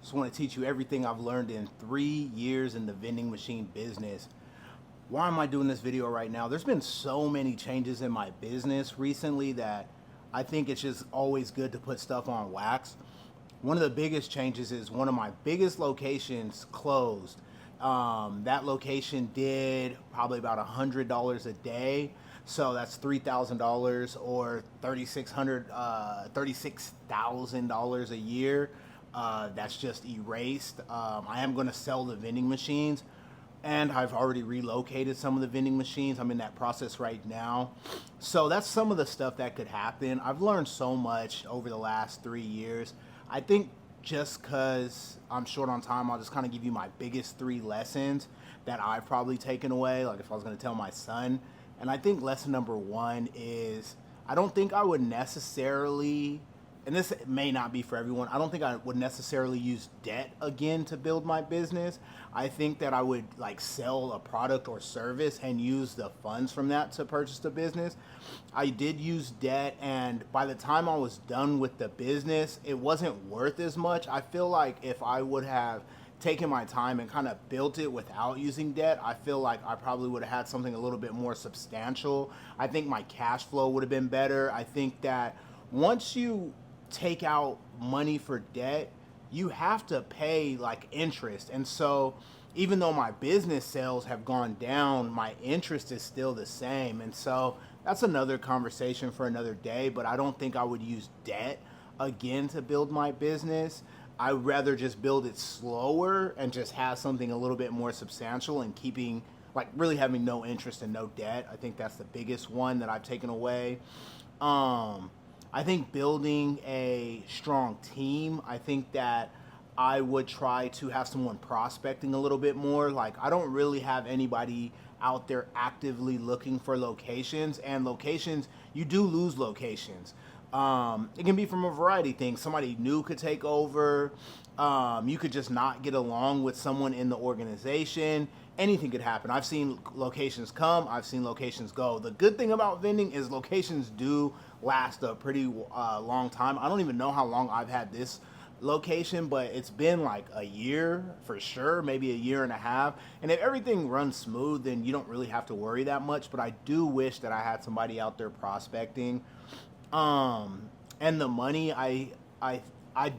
Just want to teach you everything I've learned in 3 years in the vending machine business. Why am I doing this video right now? There's been so many changes in my business recently that I think it's just always good to put stuff on wax. One of the biggest changes is one of my biggest locations closed. That location did probably about $100 a day. So that's $3,000 or $36,000 a year. That's just erased. I am going to sell the vending machines, and I've already relocated some of the vending machines. I'm in that process right now. So that's some of the stuff that could happen. I've learned so much over the last 3 years. I think just because I'm short on time, I'll just kind of give you my biggest 3 lessons that I've probably taken away, like if I was going to tell my son. And I think lesson number one is I don't think I would necessarily, and this may not be for everyone, I don't think I would necessarily use debt again to build my business. I think that I would like sell a product or service and use the funds from that to purchase the business. I did use debt, and by the time I was done with the business, it wasn't worth as much. I feel like if I would have taken my time and kind of built it without using debt, I feel like I probably would have had something a little bit more substantial. I think my cash flow would have been better. I think that once you take out money for debt, you have to pay like interest. And so even though my business sales have gone down, my interest is still the same. And so that's another conversation for another day, but I don't think I would use debt again to build my business. I'd rather just build it slower and just have something a little bit more substantial and keeping, like really having no interest and no debt. I think that's the biggest one that I've taken away. I think building a strong team, I think that I would try to have someone prospecting a little bit more. Like I don't really have anybody out there actively looking for locations, and locations, you do lose locations. It can be from a variety of things. Somebody new could take over. You could just not get along with someone in the organization. Anything could happen. I've seen locations come. I've seen locations go. The good thing about vending is locations do last a pretty long time. I don't even know how long I've had this location, but it's been like a year for sure, maybe a year and a half. And if everything runs smooth, then you don't really have to worry that much. But I do wish that I had somebody out there prospecting. And the money, I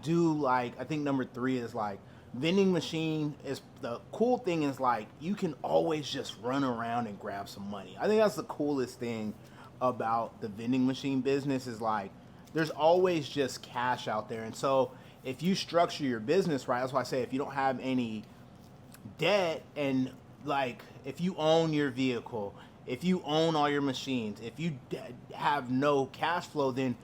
do like, I think number 3 is like vending machine is the cool thing is like you can always just run around and grab some money. I think that's the coolest thing about the vending machine business is like there's always just cash out there. And so if you structure your business right, that's why I say if you don't have any debt, and like if you own your vehicle, if you own all your machines, if you have no cash flow, then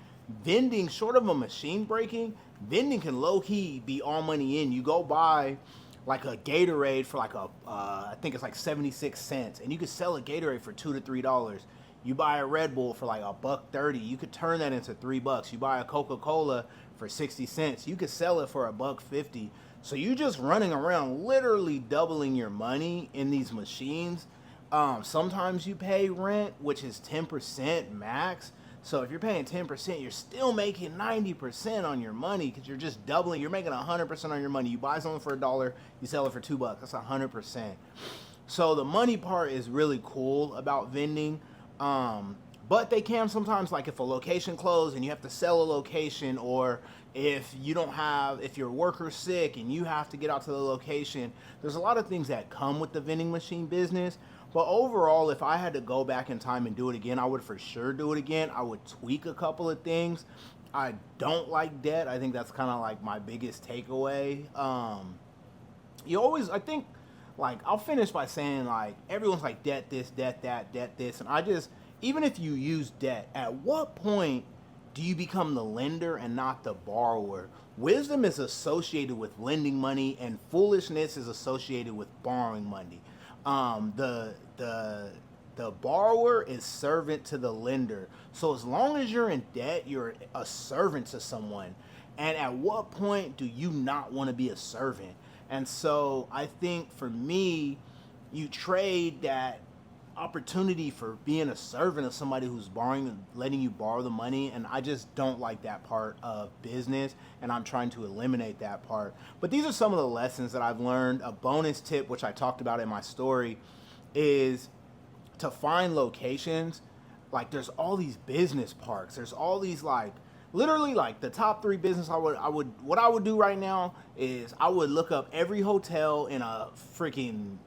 vending, short of a machine breaking, vending can low-key be all money in. You go buy like a Gatorade for like I think it's like 76 cents, and you could sell a Gatorade for $2 to $3. You buy a Red Bull for like $1.30, you could turn that into $3. You buy a Coca-Cola for 60 cents, you could sell it for $1.50. So you just running around literally doubling your money in these machines. Sometimes you pay rent, which is 10% max. So if you're paying 10%, you're still making 90% on your money because you're just doubling. You're making 100% on your money. You buy something for $1, you sell it for $2. That's 100%. So the money part is really cool about vending. But they can sometimes, like if a location closed and you have to sell a location, or if your worker's sick and you have to get out to the location, there's a lot of things that come with the vending machine business. But overall, if I had to go back in time and do it again, I would for sure do it again. I would tweak a couple of things. I don't like debt. I think that's kind of like my biggest takeaway. I think, like, I'll finish by saying, like, everyone's like, debt this, debt that, debt this. And even if you use debt, at what point do you become the lender and not the borrower? Wisdom is associated with lending money, and foolishness is associated with borrowing money. The borrower is servant to the lender. So as long as you're in debt, you're a servant to someone. And at what point do you not want to be a servant? And so I think for me, you trade that opportunity for being a servant of somebody who's letting you borrow the money, and I just don't like that part of business, and I'm trying to eliminate that part. But these are some of the lessons that I've learned. A bonus tip, which I talked about in my story, is to find locations. Like, there's all these business parks. There's all these, like, literally, like, the top three business what I would do right now is I would look up every hotel in a freaking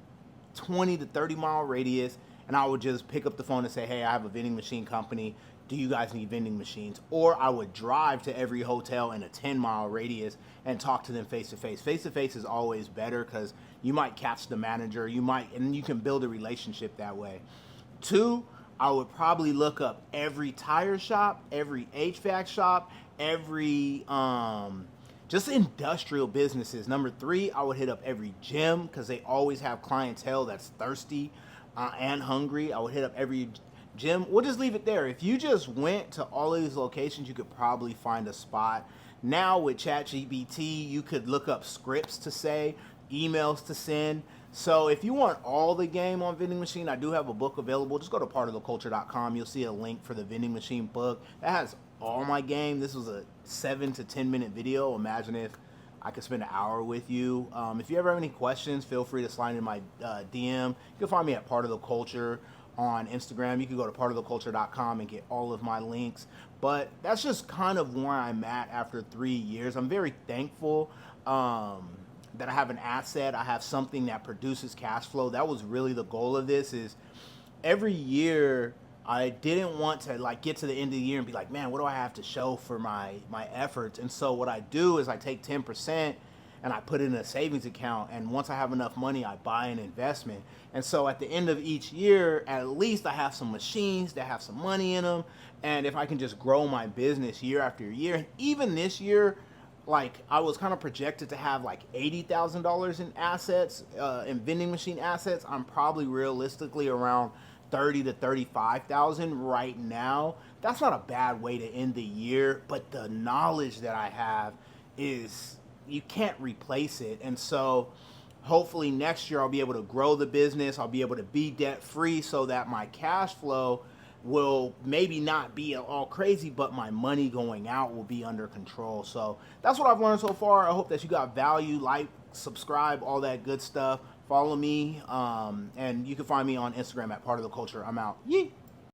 20 to 30 mile radius, and I would just pick up the phone and say, hey, I have a vending machine company. Do you guys need vending machines? Or I would drive to every hotel in a 10-mile radius and talk to them face to face. Face to face is always better because you might catch the manager, and you can build a relationship that way. Two, I would probably look up every tire shop, every HVAC shop, every just industrial businesses. Number three, I would hit up every gym because they always have clientele that's thirsty and hungry. I would hit up every gym. We'll just leave it there. If you just went to all of these locations, you could probably find a spot. Now with ChatGPT, you could look up scripts to say, emails to send. So if you want all the game on vending machine, I do have a book available. Just go to partoftheculture.com. You'll see a link for the vending machine book. That has all my game. This was a 7 to 10 minute video. Imagine if I could spend an hour with you. If you ever have any questions, feel free to slide in my DM. You can find me at Part of the Culture on Instagram. You can go to partoftheculture.com and get all of my links. But that's just kind of where I'm at after 3 years. I'm very thankful that I have an asset. I have something that produces cash flow. That was really the goal of this. Is every year I didn't want to like get to the end of the year and be like, man, what do I have to show for my efforts? And so what I do is I take 10% and I put it in a savings account, and once I have enough money, I buy an investment. And so at the end of each year, at least I have some machines that have some money in them, and if I can just grow my business year after year. And even this year, like, I was kind of projected to have like $80,000 in assets, in vending machine assets. I'm probably realistically around 30 to 35,000 right now. That's not a bad way to end the year, but the knowledge that I have is, you can't replace it. And so hopefully next year I'll be able to grow the business. I'll be able to be debt free so that my cash flow will maybe not be all crazy, but my money going out will be under control. So that's what I've learned so far. I hope that you got value. Like, subscribe, all that good stuff. Follow me, and you can find me on Instagram at Part of the Culture. I'm out. Yee.